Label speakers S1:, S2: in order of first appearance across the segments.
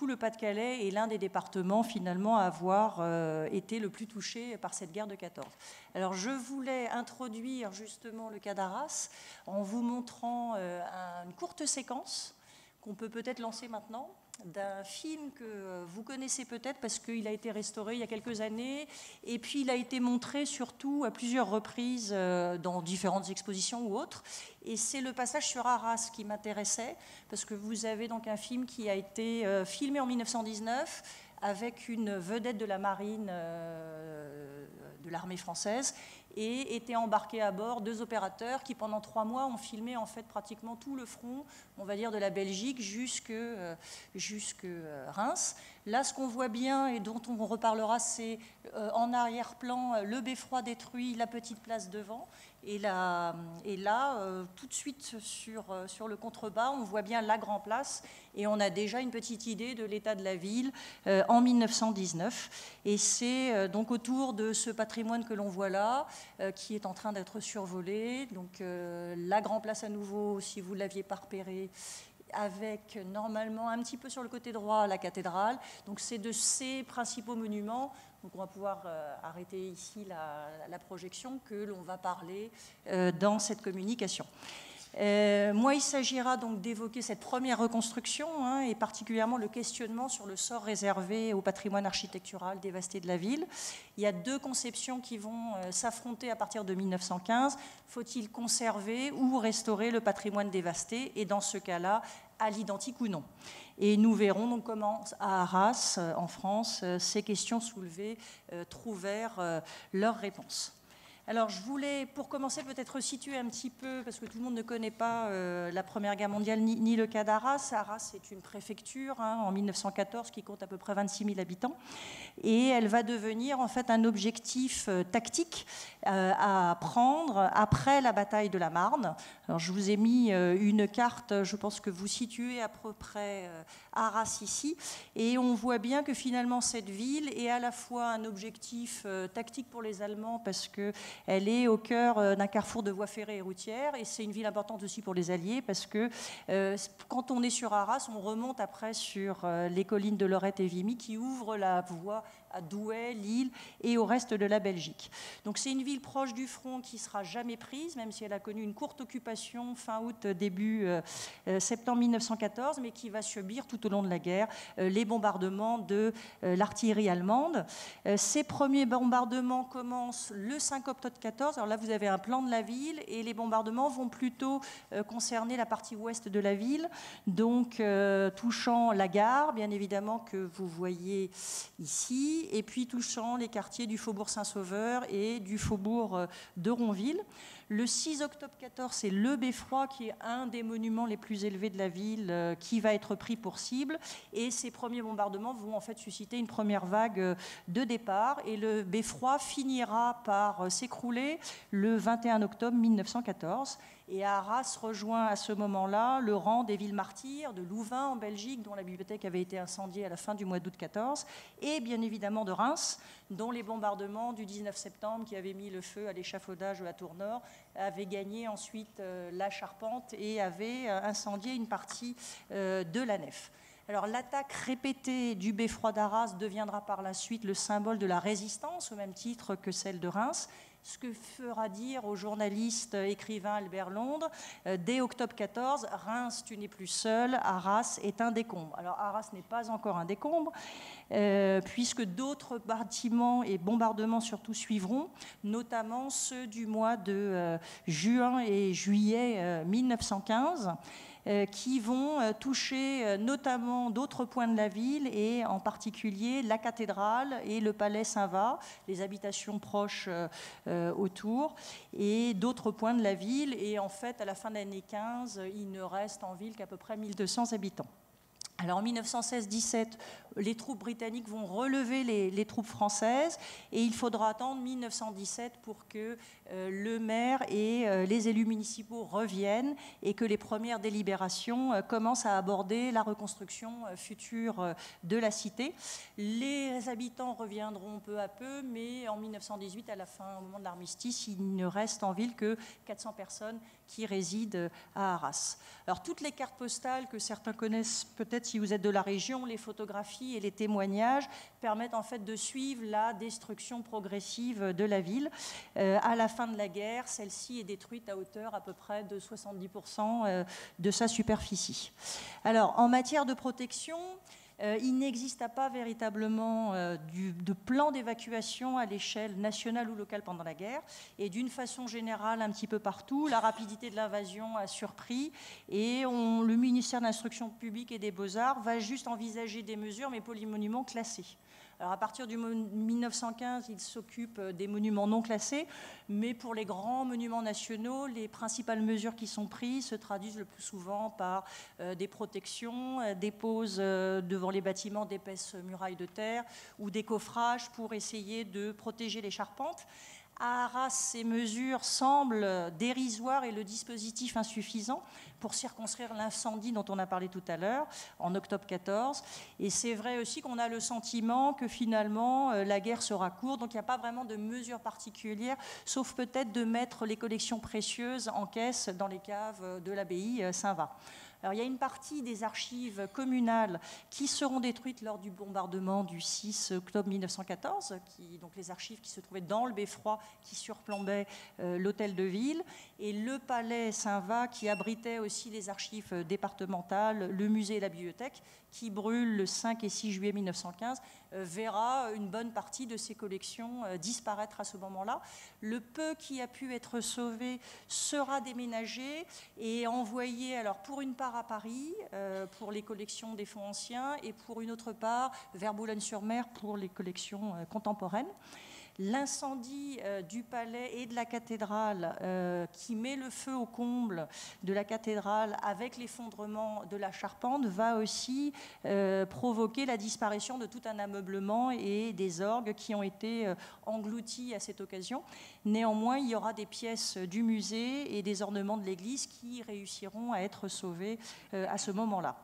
S1: le Pas-de-Calais est l'un des départements finalement à avoir été le plus touché par cette guerre de 14. Alors je voulais introduire justement le cas d'Arras en vous montrant une courte séquence qu'on peut peut-être lancer maintenant, d'un film que vous connaissez peut-être parce qu'il a été restauré il y a quelques années et puis il a été montré surtout à plusieurs reprises dans différentes expositions ou autres. Et c'est le passage sur Arras qui m'intéressait parce que vous avez donc un film qui a été filmé en 1919 avec une vedette de la marine de l'armée française et étaient embarqués à bord 2 opérateurs qui pendant 3 mois ont filmé en fait pratiquement tout le front, on va dire de la Belgique jusque Reims. Là, ce qu'on voit bien et dont on reparlera, c'est en arrière-plan le beffroi détruit, la petite place devant. Et là, tout de suite sur le contrebas, on voit bien la Grand Place et on a déjà une petite idée de l'état de la ville en 1919. Et c'est donc autour de ce patrimoine que l'on voit là, qui est en train d'être survolé. Donc la Grand Place à nouveau, si vous ne l'aviez pas repéré, avec normalement un petit peu sur le côté droit la cathédrale. Donc c'est de ces principaux monuments. Donc on va pouvoir arrêter ici la projection que l'on va parler dans cette communication. Moi, il s'agira donc d'évoquer cette première reconstruction et particulièrement le questionnement sur le sort réservé au patrimoine architectural dévasté de la ville. Il y a 2 conceptions qui vont s'affronter à partir de 1915. Faut-il conserver ou restaurer le patrimoine dévasté? Et dans ce cas-là, à l'identique ou non. Et nous verrons donc comment, à Arras, en France, ces questions soulevées trouvèrent leur réponse. Alors, je voulais, pour commencer, peut-être situer un petit peu, parce que tout le monde ne connaît pas la Première Guerre mondiale ni le cas d'Arras. Arras est une préfecture en 1914 qui compte à peu près 26 000 habitants. Et elle va devenir en fait un objectif tactique à prendre après la bataille de la Marne. Alors, je vous ai mis une carte, je pense que vous situez à peu près Arras ici. Et on voit bien que finalement, cette ville est à la fois un objectif tactique pour les Allemands parce que elle est au cœur d'un carrefour de voies ferrées et routières et c'est une ville importante aussi pour les Alliés parce que quand on est sur Arras, on remonte après sur les collines de Lorette et Vimy qui ouvrent la voie à Douai, Lille et au reste de la Belgique. Donc c'est une ville proche du front qui ne sera jamais prise, même si elle a connu une courte occupation fin août, début septembre 1914, mais qui va subir tout au long de la guerre les bombardements de l'artillerie allemande. Ces premiers bombardements commencent le 5 octobre 14. Alors là, vous avez un plan de la ville et les bombardements vont plutôt concerner la partie ouest de la ville, donc touchant la gare, bien évidemment, que vous voyez ici, et puis touchant les quartiers du faubourg Saint-Sauveur et du faubourg de Ronville. Le 6 octobre 14, c'est le beffroi qui est un des monuments les plus élevés de la ville qui va être pris pour cible. Et ces premiers bombardements vont en fait susciter une première vague de départ. Et le beffroi finira par s'écrouler le 21 octobre 1914. Et Arras rejoint à ce moment-là le rang des villes martyrs de Louvain en Belgique, dont la bibliothèque avait été incendiée à la fin du mois d'août 14, et bien évidemment de Reims, dont les bombardements du 19 septembre qui avaient mis le feu à l'échafaudage de la Tour Nord avaient gagné ensuite la charpente et avaient incendié une partie de la nef. Alors l'attaque répétée du beffroi d'Arras deviendra par la suite le symbole de la résistance, au même titre que celle de Reims, ce que fera dire au journaliste écrivain Albert Londres, dès octobre 14, Reims, tu n'es plus seul, Arras est un décombre. Alors Arras n'est pas encore un décombre, puisque d'autres bâtiments et bombardements surtout suivront, notamment ceux du mois de juin et juillet 1915, qui vont toucher notamment d'autres points de la ville et en particulier la cathédrale et le palais Saint-Va, les habitations proches autour et d'autres points de la ville. Et en fait, à la fin de l'année 15, il ne reste en ville qu'à peu près 1200 habitants. Alors en 1916-17, les troupes britanniques vont relever les troupes françaises et il faudra attendre 1917 pour que le maire et les élus municipaux reviennent et que les premières délibérations commencent à aborder la reconstruction future de la cité. Les habitants reviendront peu à peu, mais en 1918, à la fin, au moment de l'armistice, il ne reste en ville que 400 personnes qui résident à Arras. Alors toutes les cartes postales que certains connaissent peut-être peut-être si vous êtes de la région, les photographies et les témoignages permettent en fait de suivre la destruction progressive de la ville. À la fin de la guerre, celle-ci est détruite à hauteur à peu près de 70% de sa superficie. Alors, en matière de protection, il n'exista pas véritablement de plan d'évacuation à l'échelle nationale ou locale pendant la guerre. Et d'une façon générale, un petit peu partout, la rapidité de l'invasion a surpris. Et le ministère de l'Instruction publique et des Beaux-Arts va juste envisager des mesures, mais pour les monuments classés. Alors à partir du 1915, il s'occupe des monuments non classés, mais pour les grands monuments nationaux, les principales mesures qui sont prises se traduisent le plus souvent par des protections, des poses devant les bâtiments d'épaisses murailles de terre ou des coffrages pour essayer de protéger les charpentes. À Arras, ces mesures semblent dérisoires et le dispositif insuffisant pour circonscrire l'incendie dont on a parlé tout à l'heure, en octobre 14. Et c'est vrai aussi qu'on a le sentiment que finalement, la guerre sera courte, donc il n'y a pas vraiment de mesures particulières, sauf peut-être de mettre les collections précieuses en caisse dans les caves de l'abbaye Saint-Va. Alors, il y a une partie des archives communales qui seront détruites lors du bombardement du 6 octobre 1914, donc les archives qui se trouvaient dans le beffroi qui surplombait l'hôtel de ville, et le palais Saint-Va qui abritait aussi les archives départementales, le musée et la bibliothèque, qui brûle le 5 et 6 juillet 1915, verra une bonne partie de ses collections disparaître à ce moment-là. Le peu qui a pu être sauvé sera déménagé et envoyé, alors pour une part à Paris, pour les collections des fonds anciens, et pour une autre part vers Boulogne-sur-Mer pour les collections contemporaines. L'incendie du palais et de la cathédrale qui met le feu au comble de la cathédrale avec l'effondrement de la charpente va aussi provoquer la disparition de tout un ameublement et des orgues qui ont été engloutis à cette occasion. Néanmoins, il y aura des pièces du musée et des ornements de l'église qui réussiront à être sauvés à ce moment-là.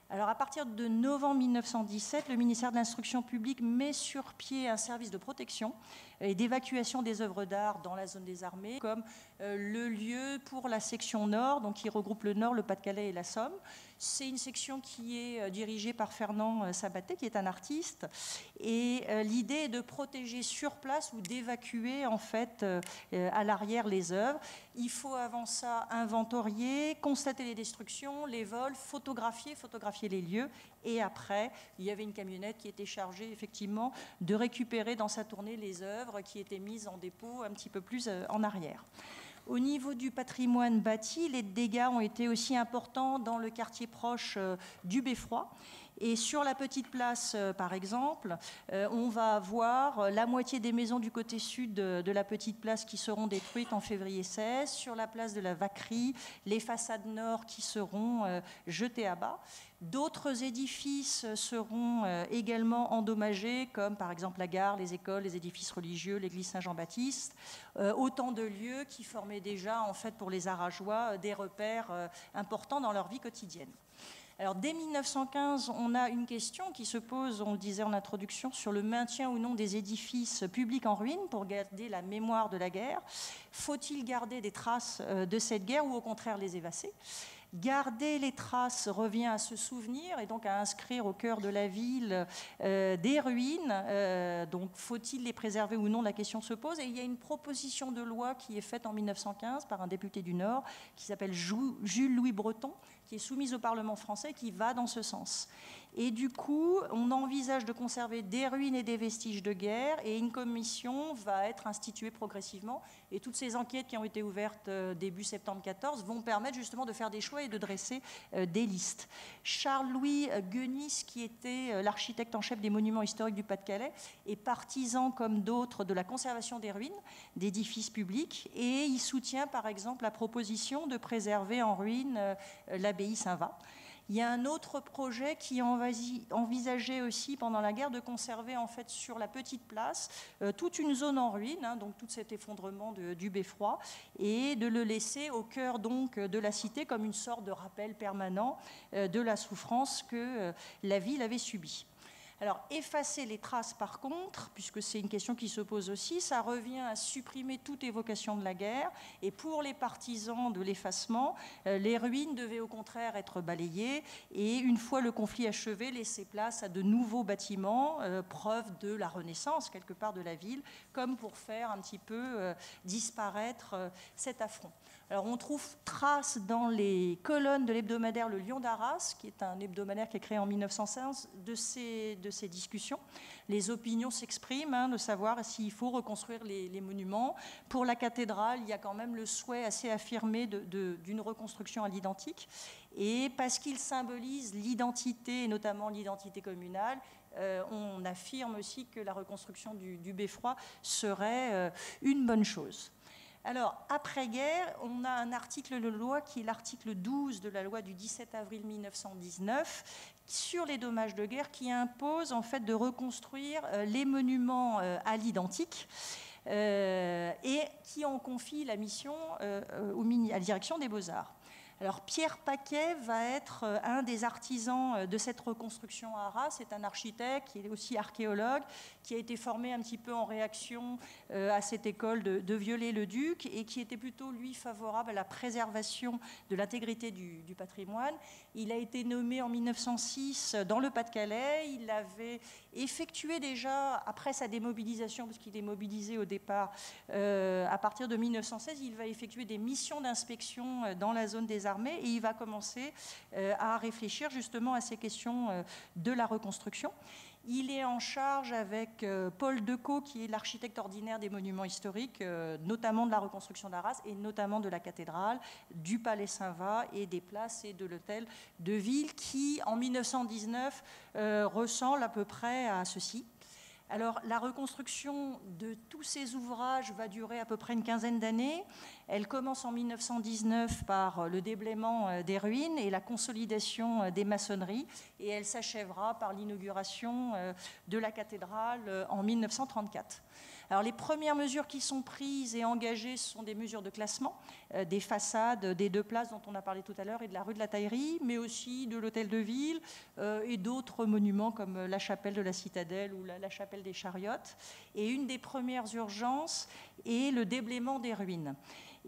S1: Alors, à partir de novembre 1917, le ministère de l'Instruction publique met sur pied un service de protection et d'évacuation des œuvres d'art dans la zone des armées, comme le lieu pour la section Nord, donc qui regroupe le Nord, le Pas-de-Calais et la Somme. C'est une section qui est dirigée par Fernand Sabaté, qui est un artiste. Et l'idée est de protéger sur place ou d'évacuer, en fait, à l'arrière les œuvres. Il faut avant ça inventorier, constater les destructions, les vols, photographier les lieux. Et après, il y avait une camionnette qui était chargée, effectivement, de récupérer dans sa tournée les œuvres qui étaient mises en dépôt un petit peu plus en arrière. Au niveau du patrimoine bâti, les dégâts ont été aussi importants dans le quartier proche du Beffroi. Et sur la petite place, par exemple, on va avoir la moitié des maisons du côté sud de la petite place qui seront détruites en février 16. Sur la place de la Vacquerie, les façades nord qui seront jetées à bas. D'autres édifices seront également endommagés, comme par exemple la gare, les écoles, les édifices religieux, l'église Saint-Jean-Baptiste. Autant de lieux qui formaient déjà, en fait, pour les Arageois, des repères importants dans leur vie quotidienne. Alors, dès 1915, on a une question qui se pose, on le disait en introduction, sur le maintien ou non des édifices publics en ruine pour garder la mémoire de la guerre. Faut-il garder des traces de cette guerre ou au contraire les effacer ? Garder les traces revient à se souvenir et donc à inscrire au cœur de la ville des ruines. Donc, faut-il les préserver ou non ? La question se pose. Et il y a une proposition de loi qui est faite en 1915 par un député du Nord qui s'appelle Jules-Louis Breton, qui est soumise au Parlement français, qui va dans ce sens. Et du coup, on envisage de conserver des ruines et des vestiges de guerre, et une commission va être instituée progressivement. Et toutes ces enquêtes qui ont été ouvertes début septembre 14 vont permettre justement de faire des choix et de dresser des listes. Charles-Louis Guenis, qui était l'architecte en chef des monuments historiques du Pas-de-Calais, est partisan, comme d'autres, de la conservation des ruines, d'édifices publics, et il soutient par exemple la proposition de préserver en ruine l'abbaye Saint-Va. Il y a un autre projet qui envisageait aussi pendant la guerre de conserver en fait sur la petite place toute une zone en ruine, donc tout cet effondrement du Beffroi, et de le laisser au cœur donc de la cité comme une sorte de rappel permanent de la souffrance que la ville avait subie. Alors, effacer les traces, par contre, puisque c'est une question qui se pose aussi, ça revient à supprimer toute évocation de la guerre. Et pour les partisans de l'effacement, les ruines devaient au contraire être balayées et, une fois le conflit achevé, laisser place à de nouveaux bâtiments, preuve de la renaissance, quelque part, de la ville, comme pour faire un petit peu disparaître cet affront. Alors, on trouve trace dans les colonnes de l'hebdomadaire Le Lion d'Arras, qui est un hebdomadaire qui est créé en 1915, de ces discussions. Les opinions s'expriment, de savoir s'il faut reconstruire les monuments. Pour la cathédrale, il y a quand même le souhait assez affirmé d'une reconstruction à l'identique. Et parce qu'il symbolise l'identité, et notamment l'identité communale, on affirme aussi que la reconstruction du beffroi serait une bonne chose. Alors, après-guerre, on a un article de loi qui est l'article 12 de la loi du 17 avril 1919 sur les dommages de guerre qui impose en fait de reconstruire les monuments à l'identique et qui en confie la mission à la direction des Beaux-Arts. Alors Pierre Paquet va être un des artisans de cette reconstruction à Arras. C'est un architecte, qui est aussi archéologue, qui a été formé un petit peu en réaction à cette école de Viollet-le-Duc et qui était plutôt, lui, favorable à la préservation de l'intégrité du patrimoine. Il a été nommé en 1906 dans le Pas-de-Calais. Il avait effectué déjà, après sa démobilisation, parce qu'il est mobilisé au départ, à partir de 1916, il va effectuer des missions d'inspection dans la zone des armées et il va commencer à réfléchir justement à ces questions de la reconstruction. Il est en charge avec Paul Decaux, qui est l'architecte ordinaire des monuments historiques, notamment de la reconstruction d'Arras et notamment de la cathédrale, du palais Saint-Va et des places et de l'hôtel de ville qui, en 1919, ressemble à peu près à ceci. Alors, la reconstruction de tous ces ouvrages va durer à peu près une quinzaine d'années. Elle commence en 1919 par le déblaiement des ruines et la consolidation des maçonneries, et elle s'achèvera par l'inauguration de la cathédrale en 1934. Alors, les premières mesures qui sont prises et engagées sont des mesures de classement des façades des deux places dont on a parlé tout à l'heure et de la rue de la Taillerie, mais aussi de l'hôtel de ville et d'autres monuments comme la chapelle de la Citadelle ou la chapelle des Chariotes. Et une des premières urgences est le déblaiement des ruines.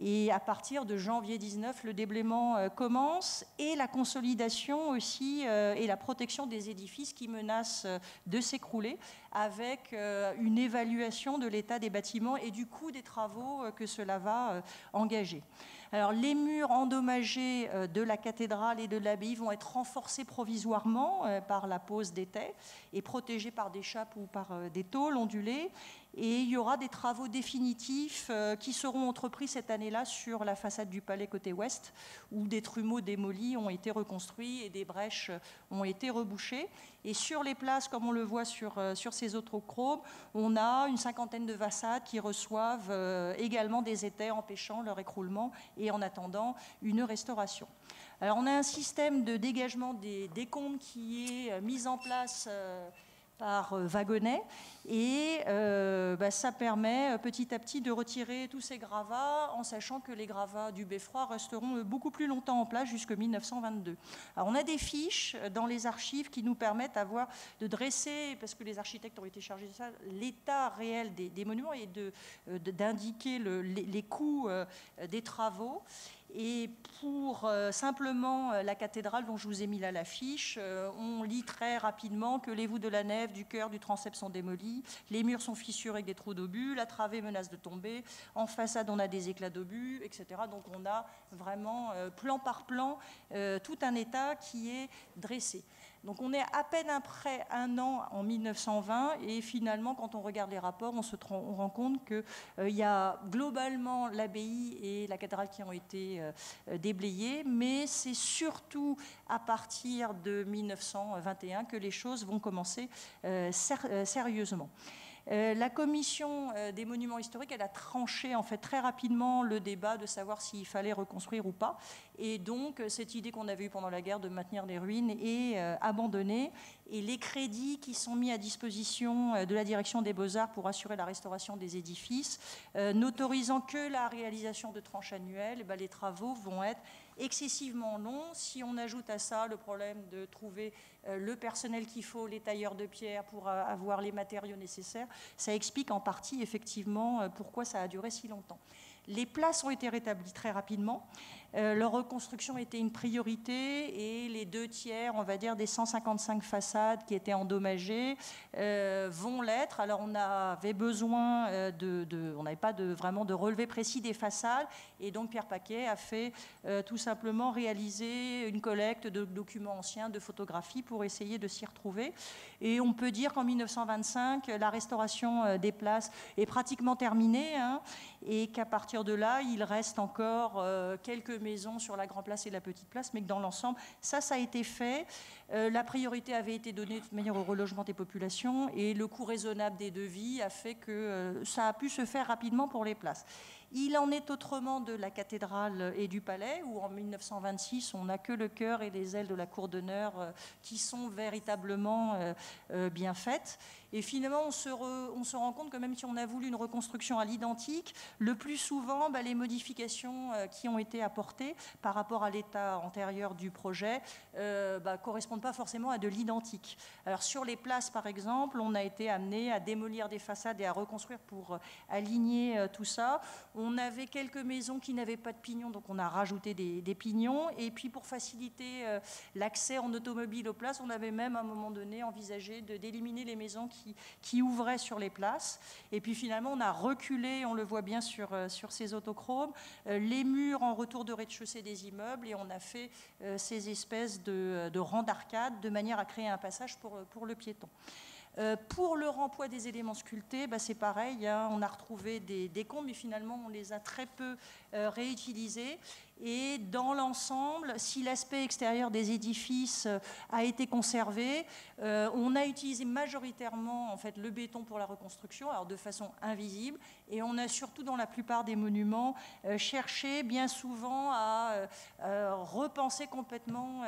S1: Et à partir de janvier 19, le déblaiement commence et la consolidation aussi et la protection des édifices qui menacent de s'écrouler avec une évaluation de l'état des bâtiments et du coût des travaux que cela va engager. Alors, les murs endommagés de la cathédrale et de l'abbaye vont être renforcés provisoirement par la pose d'étais et protégés par des chapes ou par des tôles ondulées. Et il y aura des travaux définitifs qui seront entrepris cette année-là sur la façade du palais côté ouest, où des trumeaux démolis ont été reconstruits et des brèches ont été rebouchées. Et sur les places, comme on le voit sur ces autres chromes, on a une cinquantaine de façades qui reçoivent également des étais empêchant leur écroulement et en attendant une restauration. Alors on a un système de dégagement des décombres qui est mis en place par wagonnet et ça permet petit à petit de retirer tous ces gravats en sachant que les gravats du beffroi resteront beaucoup plus longtemps en place jusqu'en 1922. Alors on a des fiches dans les archives qui nous permettent de dresser, parce que les architectes ont été chargés de ça, l'état réel des monuments et d'indiquer les coûts des travaux. Et pour simplement la cathédrale dont je vous ai mis là l'affiche, on lit très rapidement que les voûtes de la nef, du chœur, du transept sont démolies, les murs sont fissurés avec des trous d'obus, la travée menace de tomber, en façade on a des éclats d'obus, etc. Donc on a vraiment plan par plan tout un état qui est dressé. Donc on est à peine après un an en 1920 et finalement quand on regarde les rapports on rend compte qu'il y a globalement l'abbaye et la cathédrale qui ont été déblayées, mais c'est surtout à partir de 1921 que les choses vont commencer sérieusement. La commission des monuments historiques, elle a tranché en fait très rapidement le débat de savoir s'il fallait reconstruire ou pas. Et donc, cette idée qu'on avait eue pendant la guerre de maintenir les ruines est abandonnée. Et les crédits qui sont mis à disposition de la direction des Beaux-Arts pour assurer la restauration des édifices, n'autorisant que la réalisation de tranches annuelles, les travaux vont être excessivement long. Si on ajoute à ça le problème de trouver le personnel qu'il faut, les tailleurs de pierre pour avoir les matériaux nécessaires, ça explique en partie effectivement pourquoi ça a duré si longtemps. Les places ont été rétablies très rapidement. Leur reconstruction était une priorité et les 2/3, on va dire, des 155 façades qui étaient endommagées vont l'être. Alors on avait besoin on n'avait pas vraiment de relevé précis des façades et donc Pierre Paquet a fait tout simplement réaliser une collecte de documents anciens, de photographies pour essayer de s'y retrouver. Et on peut dire qu'en 1925, la restauration des places est pratiquement terminée et qu'à partir de là, il reste encore quelques maisons sur la Grand Place et la Petite Place, mais que dans l'ensemble, ça a été fait. La priorité avait été donnée de toute manière au relogement des populations et le coût raisonnable des devis a fait que ça a pu se faire rapidement pour les places. Il en est autrement de la cathédrale et du palais, où en 1926, on n'a que le chœur et les ailes de la cour d'honneur qui sont véritablement bien faites. Et finalement, on se rend compte que même si on a voulu une reconstruction à l'identique, le plus souvent, les modifications qui ont été apportées par rapport à l'état antérieur du projet ne correspondent pas forcément à de l'identique. Alors sur les places, par exemple, on a été amené à démolir des façades et à reconstruire pour aligner tout ça. On avait quelques maisons qui n'avaient pas de pignons, donc on a rajouté des pignons. Et puis pour faciliter l'accès en automobile aux places, on avait même à un moment donné envisagé d'éliminer les maisons qui ouvraient sur les places. Et puis finalement, on a reculé, on le voit bien sur ces autochromes, les murs en retour de rez-de-chaussée des immeubles et on a fait ces espèces de rangs d'arcades de manière à créer un passage pour le piéton. Pour le remploi des éléments sculptés, c'est pareil, on a retrouvé des décombres, mais finalement on les a très peu réutilisés. Et dans l'ensemble, si l'aspect extérieur des édifices a été conservé, on a utilisé majoritairement en fait, le béton pour la reconstruction, alors de façon invisible, et on a surtout dans la plupart des monuments cherché bien souvent à repenser complètement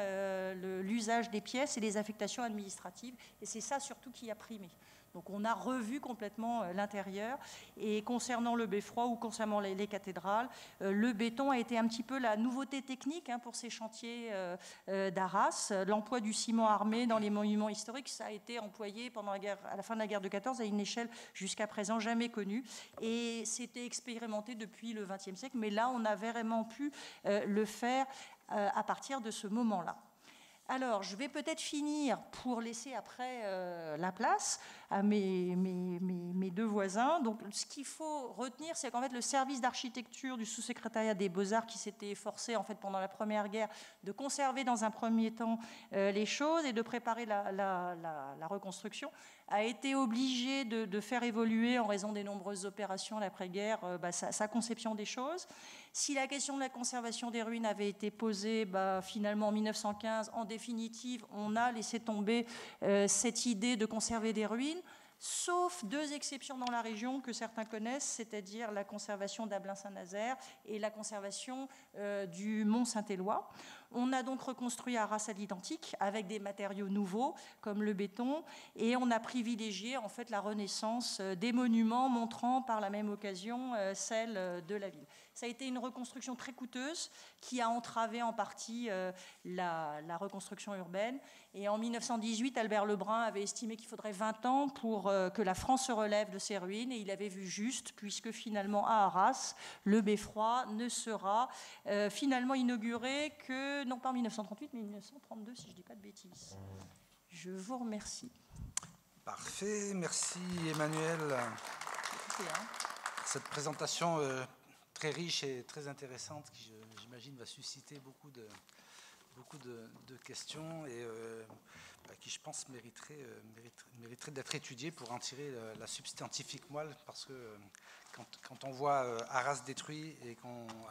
S1: l'usage des pièces et les affectations administratives, et c'est ça surtout qui a primé. Donc on a revu complètement l'intérieur. Et concernant le beffroi ou concernant les cathédrales, le béton a été un petit peu la nouveauté technique pour ces chantiers d'Arras. L'emploi du ciment armé dans les monuments historiques, ça a été employé à la fin de la guerre de 14 à une échelle jusqu'à présent jamais connue. Et c'était expérimenté depuis le XXe siècle. Mais là, on a vraiment pu le faire à partir de ce moment-là. Alors, je vais peut-être finir pour laisser après la place à mes deux voisins. Donc, ce qu'il faut retenir, c'est qu'en fait, le service d'architecture du sous-secrétariat des Beaux-Arts, qui s'était efforcé en fait, pendant la Première Guerre de conserver dans un premier temps les choses et de préparer la reconstruction, a été obligé de faire évoluer, en raison des nombreuses opérations l'après-guerre, sa conception des choses. Si la question de la conservation des ruines avait été posée finalement en 1915, en définitive, on a laissé tomber cette idée de conserver des ruines, sauf deux exceptions dans la région que certains connaissent, c'est-à-dire la conservation d'Ablain-Saint-Nazaire et la conservation du Mont-Saint-Éloi. On a donc reconstruit Arras à l'identique avec des matériaux nouveaux comme le béton et on a privilégié en fait la renaissance des monuments montrant par la même occasion celle de la ville. Ça a été une reconstruction très coûteuse qui a entravé en partie la reconstruction urbaine. Et en 1918, Albert Lebrun avait estimé qu'il faudrait 20 ans pour que la France se relève de ses ruines et il avait vu juste puisque finalement à Arras, le beffroi ne sera finalement inauguré que non pas en 1938 mais en 1932 si je ne dis pas de bêtises. Je vous remercie.
S2: Parfait, merci Emmanuel. Cette présentation très riche et très intéressante qui, j'imagine, va susciter beaucoup de questions et qui, je pense, mériterait d'être étudiée pour en tirer la substantifique moelle parce que quand on voit Arras détruit et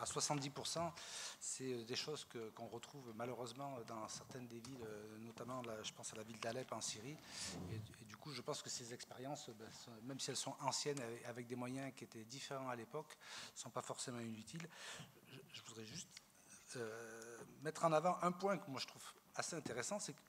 S2: à 70%, c'est des choses qu'on retrouve malheureusement dans certaines des villes, notamment là, je pense à la ville d'Alep en Syrie. Et du coup, je pense que ces expériences, même si elles sont anciennes avec des moyens qui étaient différents à l'époque, ne sont pas forcément inutiles. Je voudrais juste mettre en avant un point que moi je trouve assez intéressant, c'est que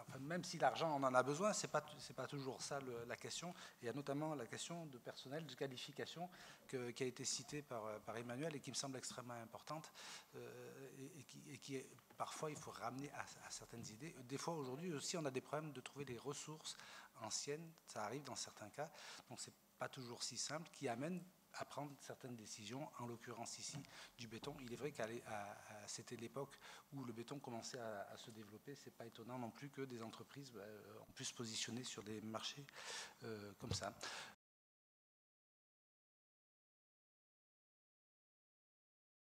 S2: enfin, même si l'argent on en a besoin, c'est pas toujours ça la question. Il y a notamment la question de personnel, de qualification, qui a été citée par Emmanuel et qui me semble extrêmement importante, et qui est, parfois il faut ramener à certaines idées. Des fois aujourd'hui aussi on a des problèmes de trouver des ressources anciennes, ça arrive dans certains cas, donc c'est pas toujours si simple, qui amène à prendre certaines décisions, en l'occurrence ici du béton. Il est vrai qu'à c'était l'époque où le béton commençait à se développer. C'est pas étonnant non plus que des entreprises ont pu se positionner sur des marchés comme ça.